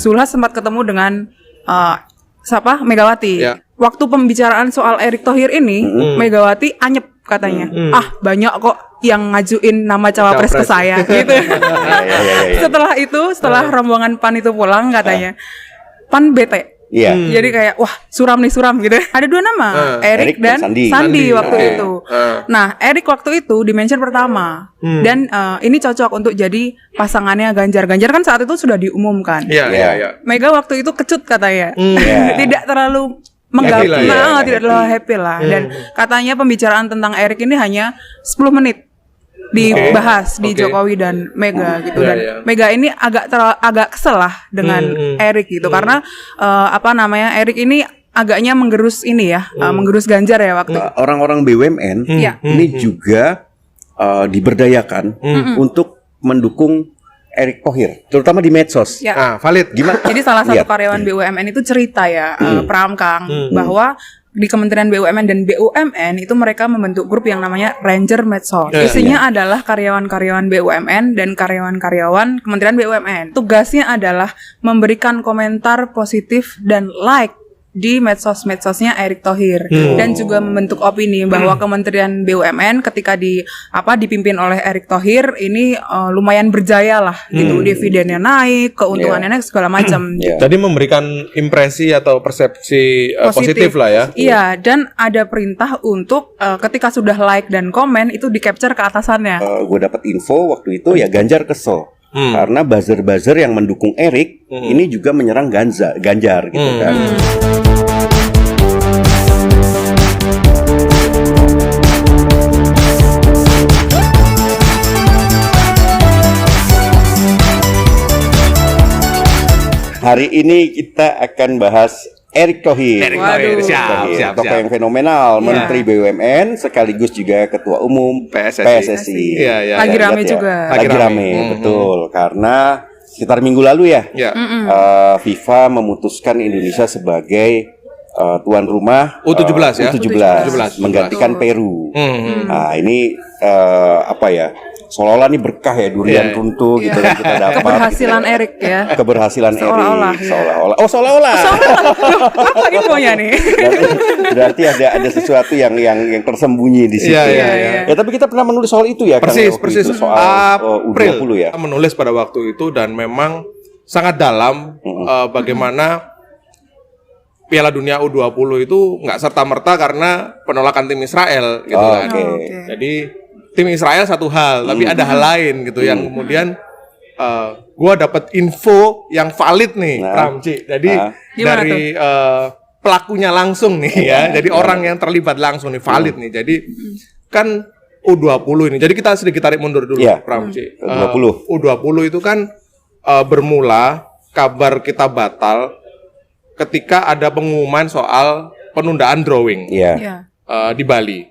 Zulhas sempat ketemu dengan siapa? Megawati. Ya. Waktu pembicaraan soal Erick Thohir ini, Megawati anyep katanya. Banyak kok yang ngajuin nama cawapres ke saya gitu. Setelah rombongan PAN itu pulang katanya, PAN bete. Iya. Jadi kayak wah suram gitu. Ada 2 nama, Erick dan Sandi waktu itu. Nah, Erick waktu itu di-mention pertama. Dan ini cocok untuk jadi pasangannya Ganjar. Ganjar kan saat itu sudah diumumkan. Iya. Mega waktu itu kecut katanya. Tidak terlalu tidak terlalu happy lah. Dan katanya pembicaraan tentang Erick ini hanya 10 menit dibahas di Jokowi dan Mega gitu. Dan Mega ini agak kesel lah dengan Erick gitu karena Erick ini agaknya menggerus ini ya, menggerus Ganjar ya waktu itu. Orang-orang BUMN ini juga diberdayakan untuk mendukung Erick Thohir, terutama di medsos. Valid. Gimana? Jadi salah satu karyawan BUMN itu cerita ya, Pram Kang, bahwa di Kementerian BUMN dan BUMN itu mereka membentuk grup yang namanya Ranger Medsos. Isinya adalah karyawan-karyawan BUMN dan karyawan-karyawan Kementerian BUMN. Tugasnya adalah memberikan komentar positif dan like di medsos-medsosnya Erick Thohir dan juga membentuk opini bahwa Kementerian BUMN ketika dipimpin oleh Erick Thohir ini lumayan berjaya lah gitu, dividennya naik, keuntungannya naik segala macam. Jadi memberikan impresi atau persepsi positif lah ya. Iya, dan ada perintah untuk ketika sudah like dan komen itu di-capture ke atasannya. Gue dapat info waktu itu ya Ganjar kesel. Karena buzzer-buzzer yang mendukung Erick ini juga menyerang Ganjar gitu kan. Hari ini kita akan bahas Erick Thohir. Siap. Tokoh yang fenomenal, Menteri BUMN sekaligus juga Ketua Umum PSSI. Lagi rame juga. Lagi rame, betul. Karena sekitar minggu lalu ya, FIFA memutuskan Indonesia sebagai tuan rumah U17 ya. U17 menggantikan Peru. Nah, ini seolah-olah ini berkah ya, durian runtuh gitu kan kita dapat. Keberhasilan Erick ya. Keberhasilan Seolah-olah, Erick. Seolah-olah. Apa infonya nih? Berarti ada sesuatu yang tersembunyi di situ. Ya, tapi kita pernah menulis soal itu ya. Persis. Soal U20 ya. Kita menulis pada waktu itu dan memang sangat dalam bagaimana Piala Dunia U20 itu nggak serta-merta karena penolakan tim Israel gitu kan. Jadi tim Israel satu hal, tapi ada hal lain gitu yang kemudian gua dapat info yang valid nih, Ramci. Jadi dari pelakunya langsung nih ya. Jadi orang yang terlibat langsung nih valid nih. Jadi kan U20 ini. Jadi kita sedikit tarik mundur dulu, Ramci. U20 itu kan bermula kabar kita batal ketika ada pengumuman soal penundaan drawing di Bali.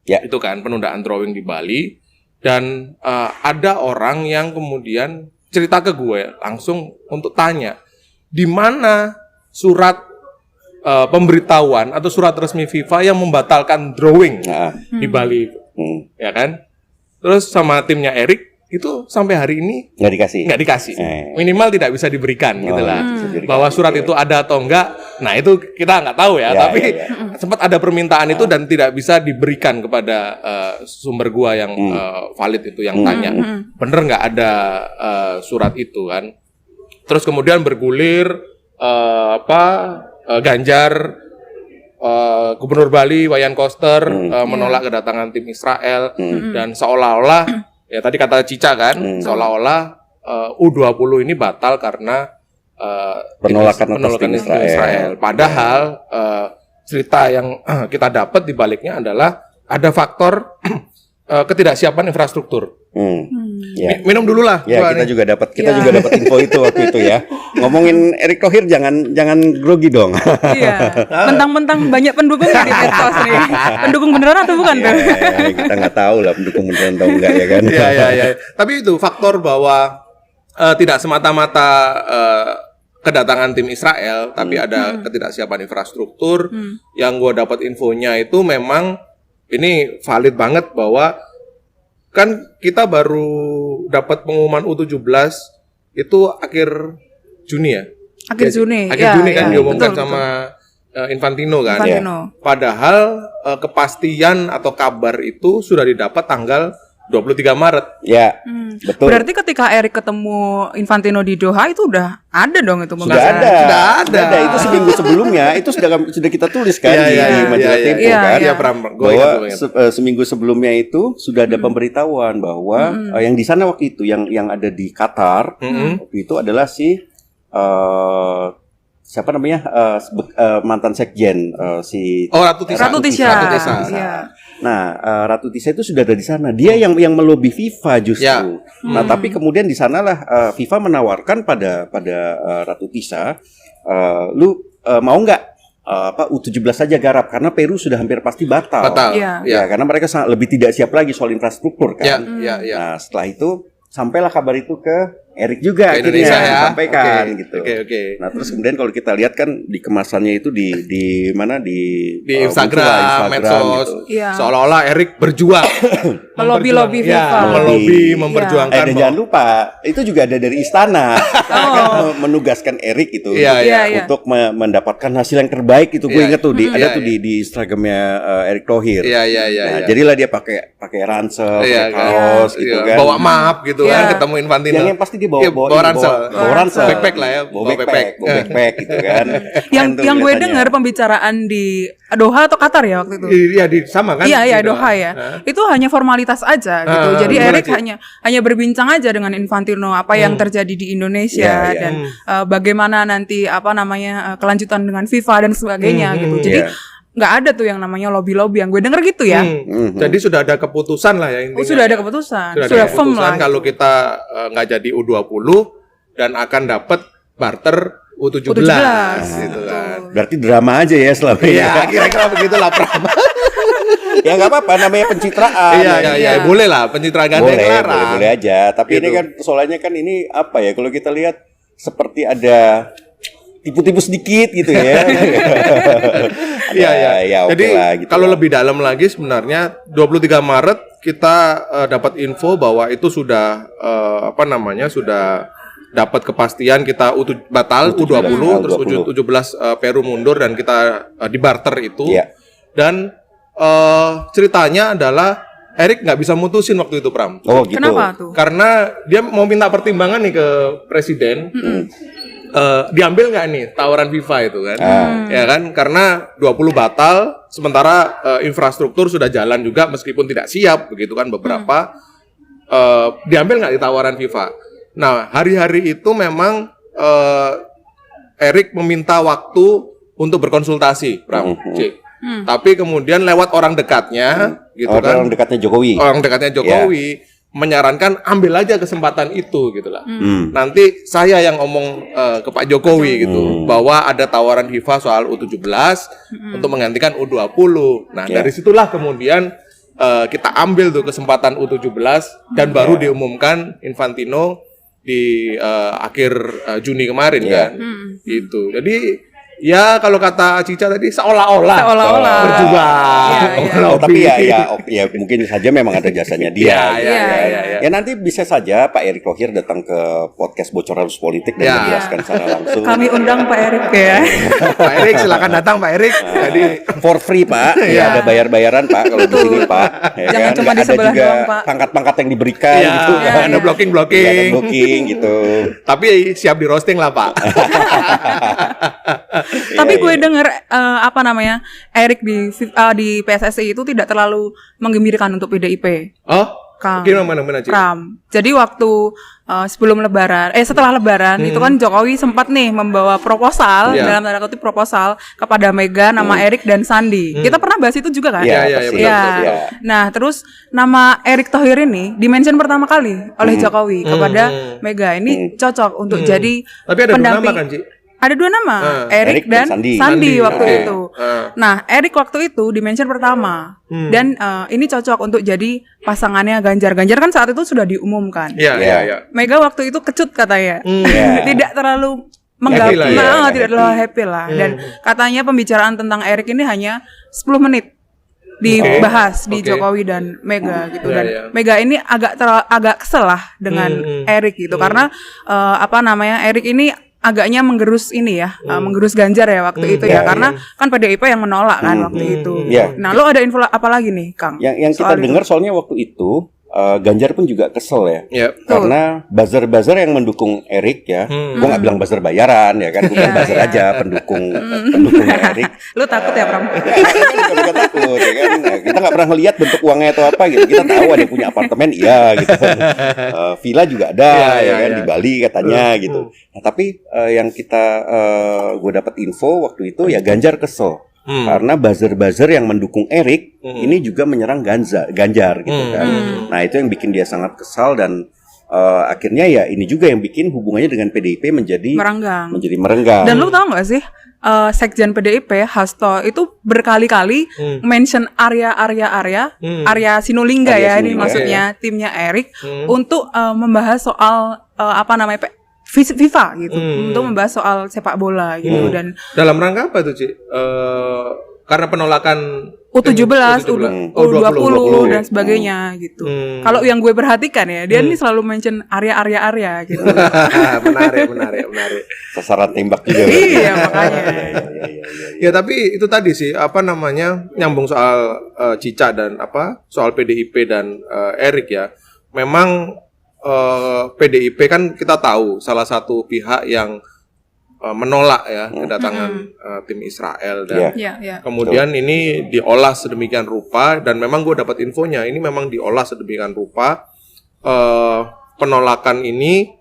Itu kan penundaan drawing di Bali dan ada orang yang kemudian cerita ke gue langsung untuk tanya di mana surat pemberitahuan atau surat resmi FIFA yang membatalkan drawing di Bali, ya kan? Terus sama timnya Erick itu sampai hari ini nggak dikasih. Minimal tidak bisa diberikan gitulah. Bahwa surat itu ada atau enggak, nah itu kita nggak tahu ya. Tapi sempat ada permintaan itu dan tidak bisa diberikan kepada sumber gua yang valid itu yang tanya. Bener nggak ada surat itu kan? Terus kemudian bergulir Ganjar, Gubernur Bali Wayan Koster menolak kedatangan tim Israel dan seolah-olah ya tadi kata Cica kan, seolah-olah U20 ini batal karena penolakan tim Israel. Padahal cerita yang kita dapat di baliknya adalah ada faktor ketidaksiapan infrastruktur. Minum dulu lah. Ya, kita juga dapat info itu waktu itu ya. Ngomongin Erick Thohir jangan grogi dong. Iya. Mentang-mentang banyak pendukung di medsos nih. Pendukung beneran atau bukan tuh? Kita nggak tahu lah pendukung beneran atau enggak ya kan. Iya. Tapi itu faktor bahwa tidak semata-mata kedatangan tim Israel, tapi ada ketidaksiapan infrastruktur. Yang gue dapat infonya itu memang ini valid banget bahwa kan kita baru dapat pengumuman U17 itu akhir Juni ya. Akhir Juni. Akhir Ya, Juni kan ya, diumumkan betul, sama Infantino kan. Infantino. Padahal kepastian atau kabar itu sudah didapat tanggal 23 Maret. Ya, betul. Berarti ketika Erik ketemu Infantino di Doha itu udah ada dong itu Sudah pembahasan. ada. Sudah ada. Itu seminggu sebelumnya itu sudah kita tulis kan Iya, di iya, majalah iya, Tempo iya. kan. Iya, Pram. Bahwa seminggu sebelumnya itu sudah ada pemberitahuan bahwa yang di sana waktu itu yang ada di Qatar waktu itu adalah si siapa namanya mantan sekjen si Ratu Tisa. Ratu Tisha. Iya. Nah, Ratu Tisha itu sudah ada di sana. Dia yang melobi FIFA justru. Ya. Nah, tapi kemudian di sanalah FIFA menawarkan pada Ratu Tisha, lu mau nggak U17 saja garap karena Peru sudah hampir pasti batal. Iya. Ya, karena mereka lebih tidak siap lagi soal infrastruktur kan. Ya. Nah, setelah itu sampailah kabar itu ke Erik juga Ke akhirnya Indonesia ya. sampaikan Oke, gitu. oke. Nah, terus kemudian kalau kita lihat kan di kemasannya itu di mana Di Instagram Instagram, medsos, gitu. Iya. seolah-olah Erik berjuang, Melobi-lobi FIFA. melobi, Iya. memperjuangkan. Dan jangan lupa itu juga ada dari istana kan menugaskan Erik itu Iya. untuk mendapatkan hasil yang terbaik itu. Gue Iya. ingat tuh ada Iya, tuh di Instagramnya Erick Thohir. Iya. Nah, jadilah dia pakai ransel, Iya, pakai kaos gitu iya. kan. Bawa map gitu Iya. kan, ketemu Infantino. Yang pasti dia bawa Iya, bawa ransel. Backpack lah ya, bawa backpack gitu kan. Yang gue dengar pembicaraan di Doha atau Qatar ya waktu itu. Iya, sama kan? Iya, Di Doha ya. Itu hanya formalitas aja gitu. Jadi gimana, Erik Ci? hanya berbincang aja dengan Infantino apa yang terjadi di Indonesia Iya, iya. dan bagaimana nanti kelanjutan dengan FIFA dan sebagainya gitu. Jadi Iya. nggak ada tuh yang namanya lobby-lobby yang gue denger gitu ya. Jadi sudah ada keputusan lah ya intinya. Sudah ada keputusan. Sudah ada Sudah firm keputusan lah. kalau kita nggak jadi U20 dan akan dapat barter U17 gitu kan. Berarti drama aja ya selama ini. Iya, kira-kira begitulah Pram. Ya nggak apa-apa, namanya pencitraan. Iya, boleh lah pencitraan gak ada yang larang. boleh aja. Tapi Gitu. ini kan soalnya kan ini apa ya? Kalau kita lihat seperti ada tipu-tipu sedikit gitu ya. Iya. Ya, oke Jadi lah, gitu kalau lah. lebih dalam lagi sebenarnya 23 Maret kita dapat info bahwa itu sudah sudah dapat kepastian kita batal U20 terus U17 Peru mundur dan kita di barter itu. Iya. Dan ceritanya adalah Erik nggak bisa mutusin waktu itu Pram. Oh gitu. Kenapa tuh? Karena dia mau minta pertimbangan nih ke presiden. Diambil nggak nih tawaran FIFA itu kan? Ya kan? Karena 20 batal, sementara infrastruktur sudah jalan juga meskipun tidak siap begitu kan beberapa. Diambil nggak di tawaran FIFA? Nah hari-hari itu memang Erik meminta waktu untuk berkonsultasi, Pram. Cik. Tapi kemudian lewat orang dekatnya, gitu kan? Orang dekatnya Jokowi. Orang dekatnya Jokowi menyarankan ambil aja kesempatan itu gitu lah. Nanti saya yang ngomong ke Pak Jokowi gitu bahwa ada tawaran FIFA soal U17 untuk menggantikan U20. Nah, dari situlah kemudian kita ambil tuh kesempatan U17 dan baru diumumkan Infantino di akhir Juni kemarin kan. Gitu. Jadi ya kalau kata Cica tadi seolah-olah berjuang. Tapi ya mungkin saja memang ada jasanya dia. Ya. Ya nanti bisa saja Pak Erick Thohir datang ke podcast Bocoran Arus Politik dan menjelaskan secara langsung. Kami undang Pak Erik ya. Pak Erik silakan datang Pak Erik. Jadi For free Pak, ya ada bayar-bayaran Pak kalau di sini Pak. Ya Jangan kan? cuma di Ada sebelah juga doang, Pak. pangkat-pangkat yang diberikan gitu. ada blocking. Ada blocking gitu. Tapi siap di roasting lah Pak. Tapi gue denger Erik di PSSI itu tidak terlalu menggembirakan untuk PDIP. Oh, Kang. gimana Cik? Pram. Jadi waktu setelah Lebaran itu kan Jokowi sempat nih membawa proposal dalam tanda kutip proposal kepada Mega nama Erik dan Sandi. Kita pernah bahas itu juga kan? Iya, betul. Nah, terus nama Erick Thohir ini dimention pertama kali oleh Jokowi kepada Mega. Ini cocok untuk jadi Tapi ada pendamping. 2 nama kan, Ci? Ada 2 nama, Erik dan Sandi waktu itu. Nah, Erik waktu itu dimention pertama. Dan ini cocok untuk jadi pasangannya Ganjar. Ganjar kan saat itu sudah diumumkan. Iya. Mega waktu itu kecut katanya. Tidak terlalu tidak terlalu happy lah. Dan katanya pembicaraan tentang Erik ini hanya 10 menit dibahas di Jokowi dan Mega gitu. Dan Mega ini agak kesel lah dengan Erik gitu. Karena Erik ini agaknya menggerus ini ya, menggerus Ganjar ya waktu itu ya, karena kan PDIP yang menolak kan waktu itu. Nah, lo ada info apa lagi nih, Kang? Yang kita dengar soalnya waktu itu Ganjar pun juga kesel ya, karena buzzer-buzzer yang mendukung Erik ya, gua nggak bilang buzzer bayaran ya kan, bukan buzzer aja pendukung Erik. Lu takut ya, Pram? Kita takut ya kan, nah, kita nggak pernah ngelihat bentuk uangnya atau apa gitu, kita tahu ada yang punya apartemen iya gitu, villa juga ada ya kan di Bali katanya gitu. Nah, tapi yang gue dapat info waktu itu ya Ganjar kesel. Karena buzzer-buzzer yang mendukung Erik ini juga menyerang Ganjar gitu kan. Nah itu yang bikin dia sangat kesal dan akhirnya ya ini juga yang bikin hubungannya dengan PDIP menjadi merenggang. Dan lu tahu nggak sih Sekjen PDIP Hasto itu berkali-kali mention Arya Sinulinga ya ini maksudnya timnya Erik untuk membahas soal FIFA gitu, untuk membahas soal sepak bola gitu. Dan dalam rangka apa tuh, Ci? Karena penolakan U17, U20 dan sebagainya gitu. Kalau yang gue perhatikan ya, dia ini selalu mention Arya gitu. menarik. Sasaran tembak juga. Iya, makanya. Ya tapi itu tadi sih nyambung soal Cica dan soal PDIP dan Erik ya. Memang PDIP kan kita tahu salah satu pihak yang menolak ya kedatangan tim Israel dan kemudian ini diolah sedemikian rupa dan memang gue dapat infonya ini memang diolah sedemikian rupa penolakan ini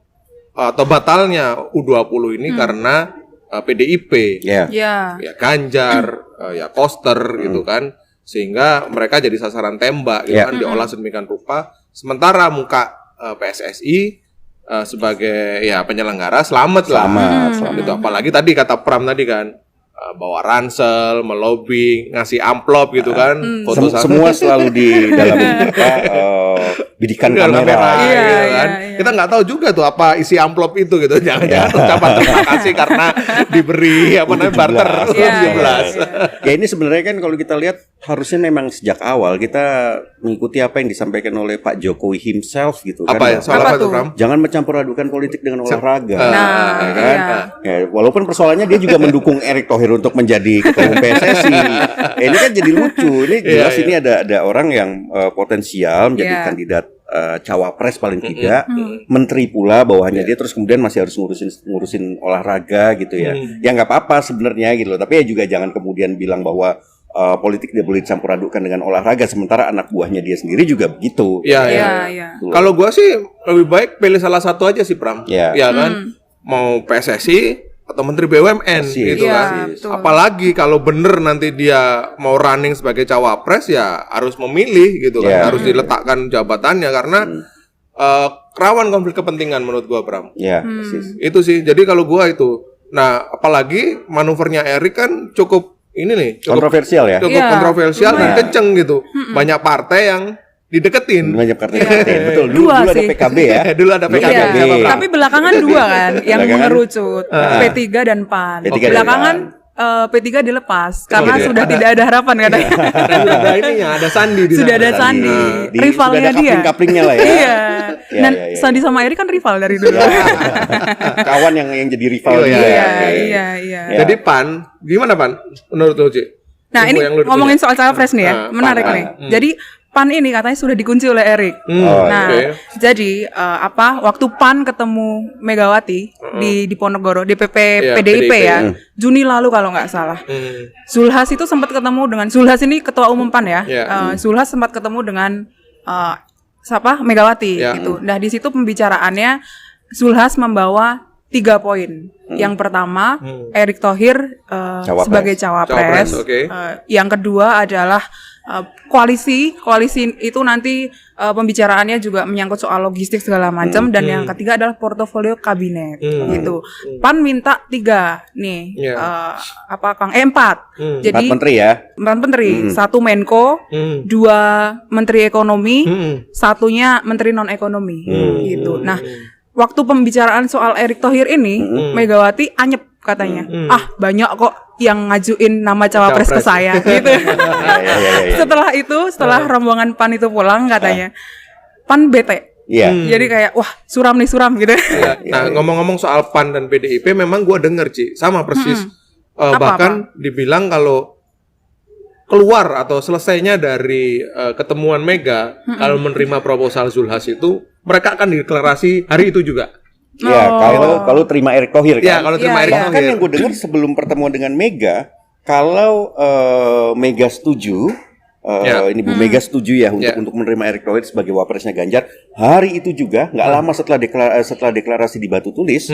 atau batalnya U20 ini karena PDIP ya Ganjar ya Koster gitu kan sehingga mereka jadi sasaran tembak gitu kan diolah sedemikian rupa sementara muka PSSI sebagai ya penyelenggara selamat. Gitu. Apalagi tadi kata Pram tadi kan bawa ransel, melobi, ngasih amplop gitu kan. Semua selalu di dalam bidikan kamera. Gitu kan. Kita nggak tahu juga tuh apa isi amplop itu gitu. Jangan-jangan ucapan terima kasih karena diberi barter 17. Ya ini sebenarnya kan kalau kita lihat harusnya memang sejak awal kita mengikuti apa yang disampaikan oleh Pak Jokowi himself gitu kan. Apa ya? Soal apa tuh, Pram? Jangan mencampur adukan politik dengan olahraga. Kan? Ya, walaupun persoalannya dia juga mendukung Erick Thohir untuk menjadi ketua umum PSSI. Ini kan jadi lucu. Ini jelas ini ada orang yang potensial menjadi kandidat cawapres paling tidak, menteri pula bawahannya dia terus kemudian masih harus ngurusin olahraga gitu ya. Ya nggak apa-apa sebenarnya gitu loh. Tapi ya juga jangan kemudian bilang bahwa politik dia boleh dicampur adukan dengan olahraga sementara anak buahnya dia sendiri juga begitu. Iya. Kalau gua sih lebih baik pilih salah satu aja sih Pram. Ya kan. Mau PSSI atau Menteri BUMN gitu kan. Apalagi kalau bener nanti dia mau running sebagai cawapres ya harus memilih gitu kan. Harus diletakkan jabatannya karena rawan konflik kepentingan menurut gua Pram. Itu sih. Jadi kalau gua itu. Nah, apalagi manuvernya Erik kan cukup kontroversial ya. Cukup kontroversial dan kenceng gitu. Banyak partai yang dideketin. Betul. Dulu ada PKB ya. Dulu ada PKB. Tapi belakangan dua kan yang mengerucut. P3 dan PAN. Belakangan P3 dilepas karena sudah tidak ada harapan katanya. Ada ininya, ada Sandi di Sudah ada Sandi. Rivalnya dia. Kapling-kaplingnya lah ya. Dan Sandi sama Erik kan rival dari dulu. Kawan yang jadi rival dia. Iya. Jadi PAN, gimana PAN menurut lo, Ci? Nah, ini ngomongin soal cawapres nih ya. Menarik nih. Jadi PAN ini katanya sudah dikunci oleh Erik. Jadi waktu PAN ketemu Megawati di Ponorogo, DPP PDIP ya, Juni lalu kalau nggak salah. Zulhas itu sempat ketemu dengan Zulhas ini ketua umum PAN ya. Zulhas sempat ketemu dengan Megawati gitu. Nah di situ pembicaraannya Zulhas membawa 3 poin. Yang pertama Erick Thohir sebagai cawapres. Yang kedua adalah koalisi itu nanti pembicaraannya juga menyangkut soal logistik segala macam dan yang ketiga adalah portofolio kabinet gitu. PAN minta 3 nih 4. Jadi 4 menteri ya. 4 menteri, 1 Menko, 2 Menteri Ekonomi, 1-nya Menteri non ekonomi gitu. Nah, waktu pembicaraan soal Erick Thohir ini Megawati anyep katanya. Banyak kok yang ngajuin nama cawapres ke saya gitu. Setelah rombongan PAN itu pulang katanya PAN bete Iya. Jadi kayak wah suram gitu. Ya. Nah, ngomong-ngomong soal PAN dan PDIP, memang gue denger Ci, sama persis. Bahkan dibilang kalau keluar atau selesainya dari ketemuan Mega, kalau menerima proposal Zulhas itu, mereka akan deklarasi hari itu juga. Ya, kalau terima Erick Thohir kan. Ya, kalau terima Erick Bahkan Thohir. yang gue dengar sebelum pertemuan dengan Mega, kalau Mega setuju, ini Bu Mega setuju ya untuk menerima Erick Thohir sebagai wapresnya Ganjar, hari itu juga nggak lama setelah deklarasi di batu tulis,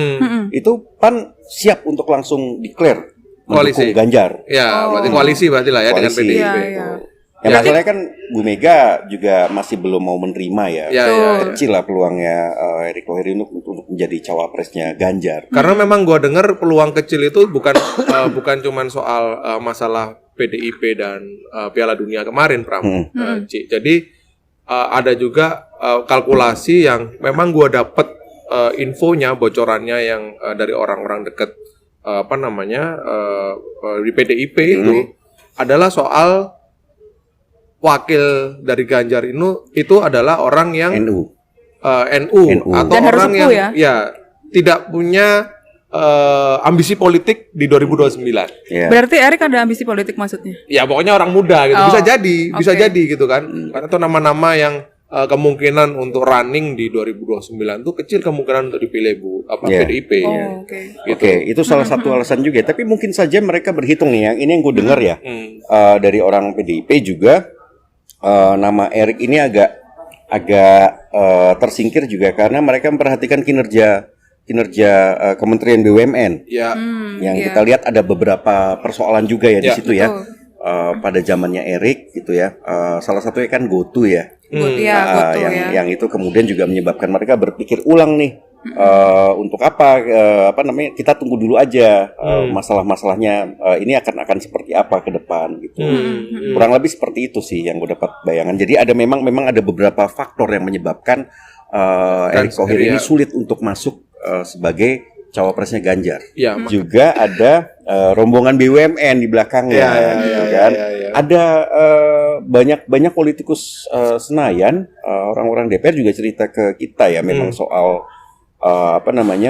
itu PAN siap untuk langsung declare mendukung Ganjar. Ya, berarti koalisi berarti lah ya dengan PDIP. Iya. Yang masalahnya kan Bu Mega juga masih belum mau menerima ya. Kecil lah peluangnya Erick Thohir untuk menjadi cawapresnya Ganjar. Karena memang gua dengar peluang kecil itu bukan cuman soal masalah PDIP dan Piala Dunia kemarin, Pram. Ci. Jadi ada juga kalkulasi yang memang gua dapat infonya, bocorannya yang dari orang-orang dekat di PDIP itu adalah soal wakil dari Ganjar itu adalah orang yang NU atau dan orang yang ya tidak punya ambisi politik di 2029. Berarti Erick ada ambisi politik maksudnya? Ya pokoknya orang muda gitu. Bisa jadi gitu kan. Karena itu nama-nama yang kemungkinan untuk running di 2029 itu kecil kemungkinan untuk dipilih PDIP Oke, itu salah satu alasan juga. Tapi mungkin saja mereka berhitung nih, yang ini yang gue dengar ya dari orang PDIP juga, nama Erick ini agak tersingkir juga karena mereka memperhatikan kinerja Kementerian BUMN yang kita lihat ada beberapa persoalan juga ya di situ ya. Pada zamannya Erick gitu ya, salah satunya kan GoTo ya. Yang itu kemudian juga menyebabkan mereka berpikir ulang nih, untuk apa namanya, kita tunggu dulu aja masalah-masalahnya ini akan seperti apa ke depan gitu. Kurang lebih seperti itu sih yang gue dapat bayangan. Jadi memang ada beberapa faktor yang menyebabkan Erick Thohir ini sulit untuk masuk sebagai cawapresnya Ganjar. Juga ada rombongan BUMN di belakangnya, kan? Ada banyak politikus Senayan, orang-orang DPR juga cerita ke kita ya, memang soal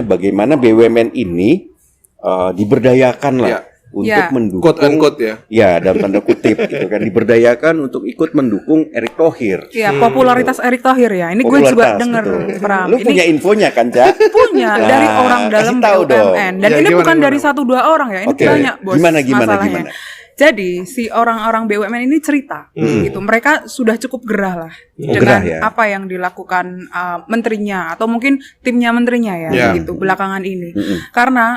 bagaimana BUMN ini diberdayakan lah untuk mendukung, quote unquote ya dalam tanda kutip gitu kan, diberdayakan untuk ikut mendukung Erick Thohir. Popularitas Erick Thohir ya. Ini gue juga dengar. Lu punya infonya kan, Cak? Punya dari orang dalam BUMN. Dan ini bukan dari 1-2 orang ya. Ini banyak, Bos. Gimana? Jadi si orang-orang BUMN ini cerita gitu. Mereka sudah cukup gerah lah dengan apa yang dilakukan menterinya atau mungkin timnya menterinya ya gitu belakangan ini. Karena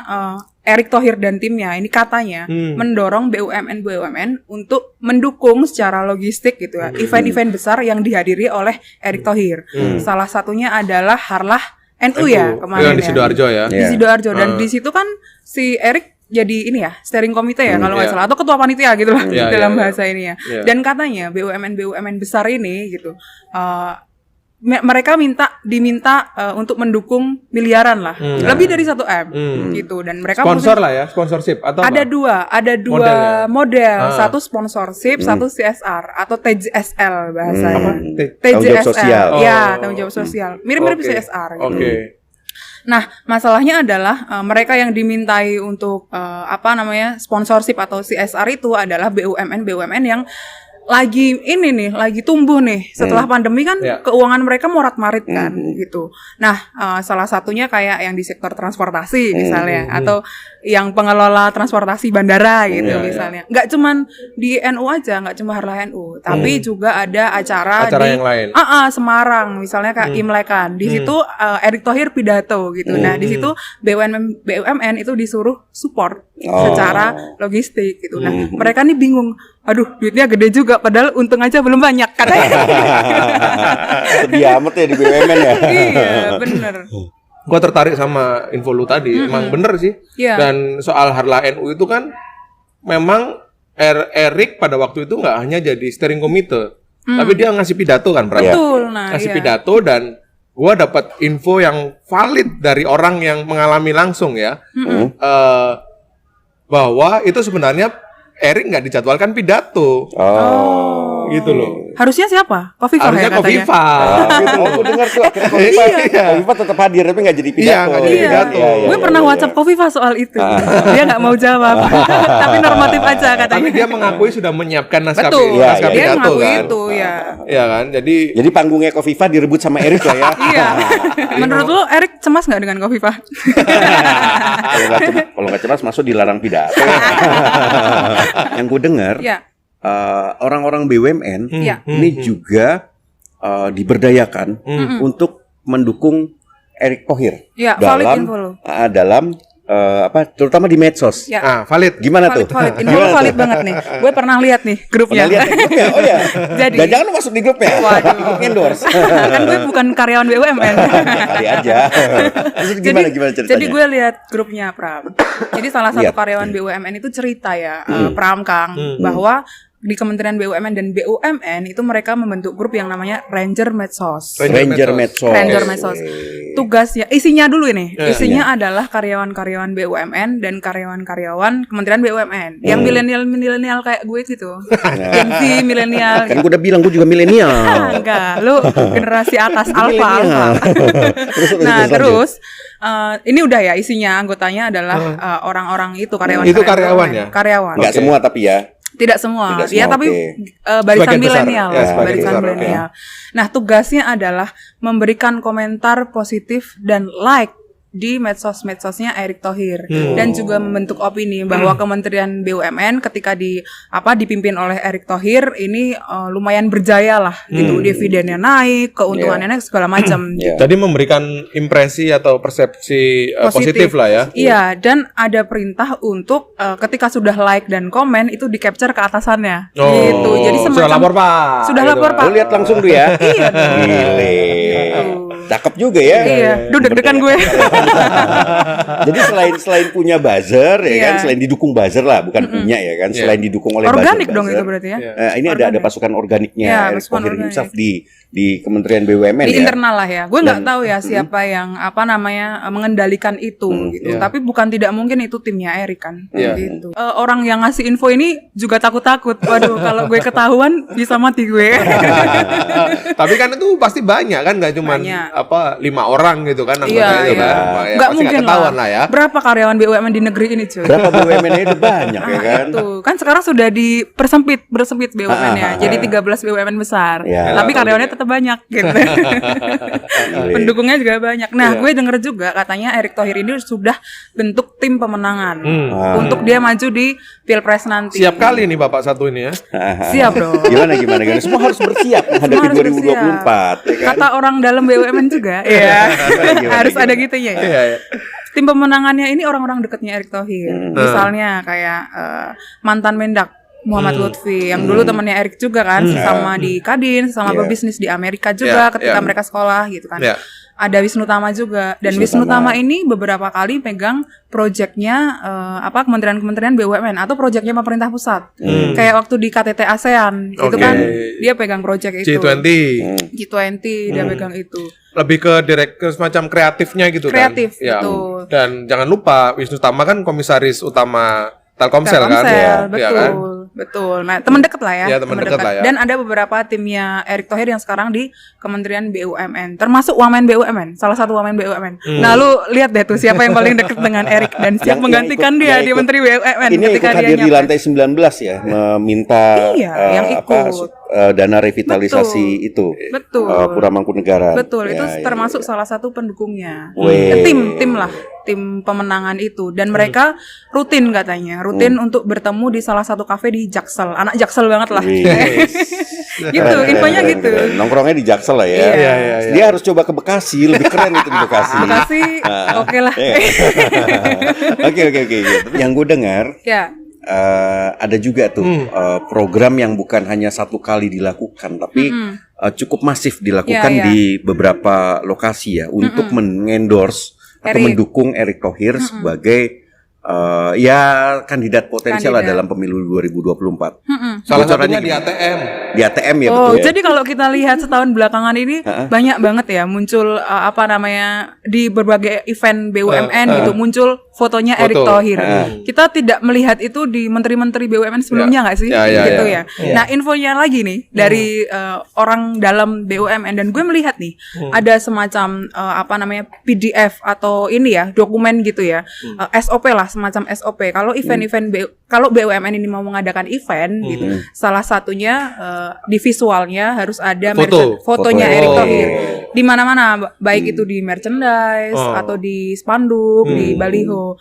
Erick Thohir dan timnya ini katanya mendorong BUMN untuk mendukung secara logistik gitu ya event-event besar yang dihadiri oleh Erick Thohir. Salah satunya adalah Harlah NU ya kemarin di Sidoarjo ya. Di Sidoarjo dan di situ kan si Erick jadi ini ya steering komite ya kalau nggak salah, atau ketua panitia gitu lah dalam bahasa ini ya. Dan katanya BUMN besar ini gitu mereka diminta untuk mendukung miliaran lah, lebih dari 1 M gitu. Dan mereka sponsor lah ya, sponsorship atau ada dua model, satu sponsorship, satu CSR atau TJSL bahasanya. TJSL ya, tanggung jawab sosial, mirip-mirip CSR gitu. Nah, masalahnya adalah mereka yang dimintai untuk sponsorship atau CSR itu adalah BUMN yang lagi tumbuh nih setelah pandemi kan. Keuangan mereka morat-marit kan gitu. Nah, salah satunya kayak yang di sektor transportasi misalnya atau yang pengelola transportasi bandara gitu misalnya. Nggak cuman di NU aja, nggak cuma Harlah NU, tapi juga ada acara di yang lain. Semarang misalnya kayak Imlekan. Di situ Erick Thohir pidato gitu. Nah, di situ BUMN itu disuruh support secara logistik gitu. Nah, mereka nih bingung. Aduh, duitnya gede juga, padahal untung aja belum banyak katanya. Sedih amat ya di BUMN ya. Iya, bener. Gua tertarik sama info lu tadi, emang bener sih. Dan soal Harlah NU itu kan memang Erick pada waktu itu nggak hanya jadi steering komite, tapi dia ngasih pidato kan, Pram? Betul, ngasih pidato, dan gua dapat info yang valid dari orang yang mengalami langsung ya, bahwa itu sebenarnya Erick nggak dijadwalkan pidato. gitu loh. Harusnya siapa? Kofifa Harusnya ya katanya. Kofifa. Gitu. Aku dengar tuh akhirnya Kofifa tetap hadir tapi nggak jadi pidato. Iya, nggak jadi pidato. Gue pernah WhatsApp Kofifa soal itu. Dia nggak mau jawab. Tapi normatif aja katanya. Tapi dia mengakui sudah menyiapkan naskah Betul. naskah Dia pidato mengakui kan. itu ya. Iya kan? Jadi panggungnya Kofifa direbut sama Erik lah ya. Iya. Menurut lo Erik cemas nggak dengan Kofifa? Kalau nggak cemas masuk dilarang pidato. Yang gue dengar, Iya. orang-orang BUMN Iya. ini juga diberdayakan untuk mendukung Erick Thohir Iya, valid info lo. dalam terutama di medsos. Ya. valid. Gimana tuh? Valid. Ini lo valid banget nih. Gue pernah lihat nih grupnya. Pernah lihat grupnya? Oh ya. Jadi. Jangan lu masuk di grupnya. Waduh. Endorse. Kan gue bukan karyawan BUMN. Kali aja. Terus gimana ceritanya? Jadi gue lihat grupnya Pram. Jadi salah satu Lihat. karyawan BUMN itu cerita ya, Pram Kang, bahwa di Kementerian BUMN dan BUMN itu mereka membentuk grup yang namanya Ranger Medsos. Ranger Medsos. Ranger Medsos. Tugasnya, isinya dulu ini. Ya. Isinya adalah karyawan-karyawan BUMN dan karyawan-karyawan Kementerian BUMN. Yang milenial-milenial kayak gue gitu. Gen Z milenial. Kan gue udah bilang gue juga milenial. Enggak, lu generasi atas alfa. milenial. Terus ini udah ya isinya anggotanya adalah orang-orang itu karyawan. Itu karyawan ya? Karyawan. Enggak semua tapi ya. Tidak semua, Tidak ya semua, tapi oke. barisan Sebagian besar. milenial, Ya, sebagian barisan besar, milenial. Nah, tugasnya adalah memberikan komentar positif dan like di medsos-medsosnya Erick Thohir dan juga membentuk opini bahwa Kementerian BUMN ketika dipimpin oleh Erick Thohir ini lumayan berjaya lah gitu, dividennya naik, keuntungannya naik segala macam. Jadi memberikan impresi atau persepsi positif lah ya. Iya, dan ada perintah untuk ketika sudah like dan komen itu di capture ke atasannya. Gitu. Jadi semacam sudah lapor Pak. Sudah Gitu lapor kan. Pak. Lu lihat langsung tuh ya. Iya. Gile. Cakep juga ya. Iya, deg-degan gue. Jadi selain punya buzzer ya Iya. kan, selain didukung buzzer lah, bukan punya ya kan, selain didukung oleh Organik buzzer. dong itu berarti ya. Ini ada pasukan organiknya Ya, Erick pasukan Thohir organik. himself di Kementerian BUMN Di ya. internal lah ya. Gue nggak tahu ya siapa yang mengendalikan itu gitu. Tapi bukan tidak mungkin itu timnya Erick kan. Gitu. Orang yang ngasih info ini juga takut-takut. Waduh, kalau gue ketahuan bisa mati gue. Tapi kan itu pasti banyak kan, nggak cuma Banyak. 5 orang gitu kan anggota Iya, itu iya. kan. Ya, Nggak pasti mungkin ketahuan lah ya. Berapa karyawan BUMN di negeri ini cuy? Berapa BUMN-nya itu banyak ya kan. Itu kan sekarang sudah bersempit BUMN ya. Jadi 13 BUMN besar. Ya. Tapi karyawannya tetap banyak gitu. Pendukungnya juga banyak. Nah, gue denger juga katanya Erick Thohir ini sudah bentuk tim pemenangan untuk dia maju di Pilpres nanti. Siap kali nih Bapak satu ini ya. Siap dong. Gimana. Semua harus bersiap menghadapi Semua harus 2024 ya kan. Kata orang dalam BUMN juga, ya harus ada gitunya ya. Iya, iya. Tim pemenangannya ini orang-orang dekatnya Erick Thohir. Misalnya kayak mantan Mendak Muhammad Lutfi yang dulu temannya Erick juga kan, sama di Kadin, sama berbisnis di Amerika juga ketika mereka sekolah gitu kan. Ada Wisnu Tama juga, dan Wisnu Tama ini beberapa kali pegang proyeknya kementerian-kementerian BUMN atau proyeknya pemerintah pusat. Kayak waktu di KTT ASEAN itu kan dia pegang proyek itu. G20 dia pegang itu. Lebih ke direktur semacam kreatifnya gitu Kreatif, kan. Ya. betul. Dan jangan lupa Wisnu Tama kan komisaris utama Telkomsel kan. Betul. Ya kan? Betul. Nah, teman dekat lah ya. Ya, teman dekat lah ya. Dan ada beberapa timnya Erick Thohir yang sekarang di Kementerian BUMN, termasuk Wamen BUMN, salah satu Wamen BUMN. Nah, lu lihat deh tuh siapa yang paling dekat dengan Erick dan siap menggantikan dia di Menteri BUMN ini ketika ikut dia hadir di nyapres. lantai 19 ya, meminta yang ikut. dana revitalisasi itu. Betul. Puramangkunegaran. Betul, itu Ya, termasuk salah satu pendukungnya. Weh. Tim pemenangan itu, dan mereka rutin katanya, untuk bertemu di salah satu kafe di Jaksel. Anak Jaksel banget lah. Gitu, infonya gitu. Keren. Nongkrongnya di Jaksel lah ya. Iya. Dia harus coba ke Bekasi, lebih keren itu di Bekasi. Bekasi, oke lah. Oke. Yang gue dengar, Ya. ada juga tuh program yang bukan hanya satu kali dilakukan, tapi cukup masif dilakukan Ya. di beberapa lokasi ya, untuk mengendorse atau mendukung Erick Thohir sebagai kandidat potensial lah dalam pemilu 2024. Salah satunya di ATM. Di ATM ya, Oh, betul ya. jadi kalau kita lihat setahun belakangan ini banyak banget ya muncul di berbagai event BUMN gitu, muncul fotonya Foto. Erick Thohir. Kita tidak melihat itu di menteri-menteri BUMN sebelumnya nggak sih? Gitu ya. Nah, infonya lagi nih dari orang dalam BUMN, dan gue melihat nih ada semacam PDF atau ini ya, dokumen gitu ya. SOP lah, semacam SOP. Kalau kalau BUMN ini mau mengadakan event gitu, salah satunya di visualnya harus ada fotonya Erick Thohir. Di mana-mana, baik itu di merchandise atau di spanduk, di baliho.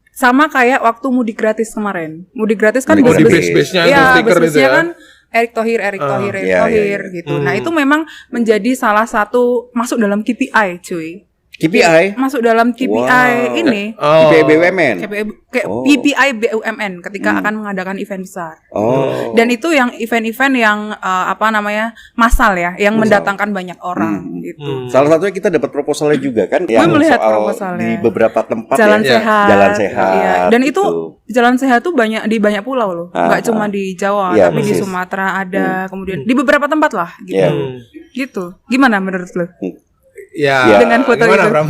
Sama kayak waktu mudik gratis kemarin. Mudik gratis kan base-nya stiker itu ya. kan Erick Thohir gitu. Nah, itu memang menjadi salah satu masuk dalam KPI, cuy. KPI? Masuk dalam KPI ini. KPI BUMN. KPI BUMN ketika akan mengadakan event besar. Dan itu yang event-event yang massal ya, yang mendatangkan banyak orang gitu. Salah satunya kita dapat proposalnya juga kan, yang melihat soal proposalnya. di beberapa tempat Jalan sehat. Jalan sehat. Iya. Dan gitu. itu jalan sehat tuh di banyak pulau loh. Enggak cuma di Jawa, tapi di Sumatera ada, kemudian di beberapa tempat lah gitu. Gitu. Gimana menurut lo? Ya, dengan foto gimana, itu. Bram?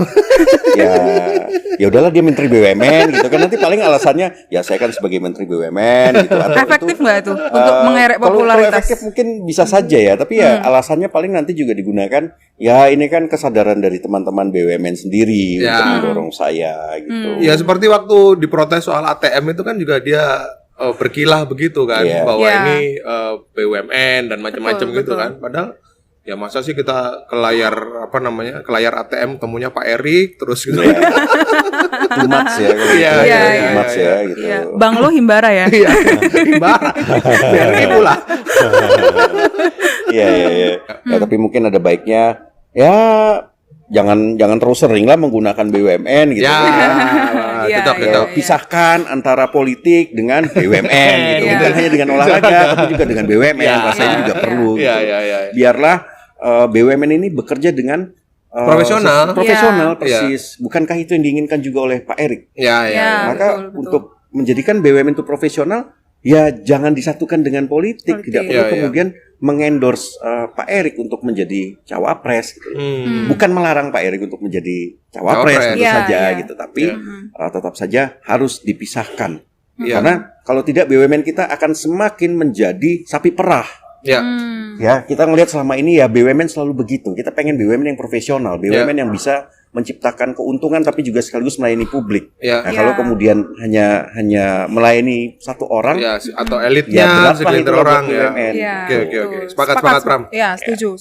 ya udahlah dia menteri BUMN gitu kan, nanti paling alasannya ya saya kan sebagai menteri BUMN gitu. Efektif nggak itu untuk mengerek popularitas? Kalau efektif mungkin bisa saja ya, tapi ya alasannya paling nanti juga digunakan ya ini kan kesadaran dari teman-teman BUMN sendiri untuk mendorong saya gitu. Ya seperti waktu diprotes soal ATM itu kan juga dia berkilah begitu kan, bahwa ini BUMN dan macam-macam gitu kan. Padahal ya masa sih kita ke layar ATM temunya Pak Erick terus gitu. Too much ya kalau too much ya gitu. Bang lo Himbara ya? Iya, Himbara. BRI pula. Iya. Ya, tapi mungkin ada baiknya ya jangan terus sering lah menggunakan BUMN gitu. Betul. Pisahkan antara politik dengan BUMN gitu. Bukan hanya dengan olahraga tapi juga dengan BUMN. Rasanya juga perlu. Biarlah BUMN ini bekerja dengan profesional persis. Bukankah itu yang diinginkan juga oleh Pak Erick? Maka betul. Untuk menjadikan BUMN itu profesional, ya jangan disatukan dengan politik. Tidak perlu kemudian mengendorse Pak Erick untuk menjadi cawapres. Gitu. Bukan melarang Pak Erick untuk menjadi cawapres tentu saja gitu, tapi tetap saja harus dipisahkan. Karena kalau tidak BUMN kita akan semakin menjadi sapi perah. Ya, kita ngelihat selama ini ya BUMN selalu begitu. Kita pengen BUMN yang profesional, BUMN yang bisa menciptakan keuntungan tapi juga sekaligus melayani publik. Kalau kemudian hanya melayani satu orang atau elitnya segelintir orang ya. Oke. Sepakat Pram. Ya, setuju.